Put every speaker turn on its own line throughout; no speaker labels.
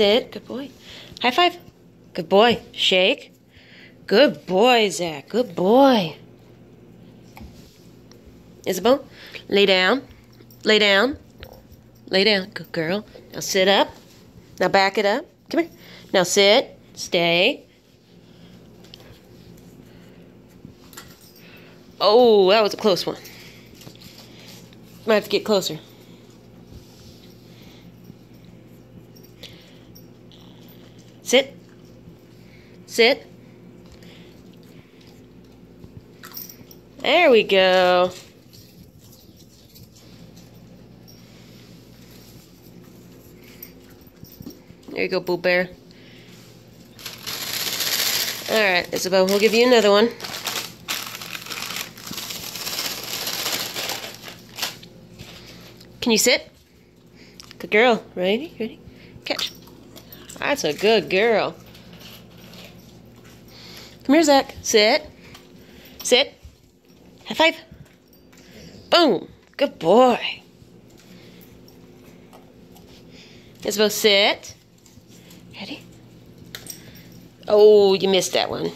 Sit. Good boy. High five. Good boy. Shake. Good boy, Zach. Good boy. Isabel, lay down. Lay down. Lay down. Good girl. Now sit up. Now back it up. Come here. Now sit. Stay. Oh, that was a close one. Might have to get closer. Sit. Sit. There we go. There you go, Boo Bear. Alright, Isabel, we'll give you another one. Can you sit? Good girl. Ready? Ready? Catch. That's a good girl. Come here, Zach. Sit. Sit. High five. Boom. Good boy. Isabel, sit. Ready? Oh, you missed that one.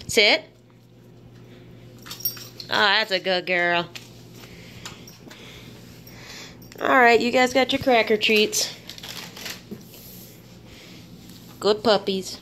Sit. Oh, that's a good girl. Alright, you guys got your cracker treats. Good puppies.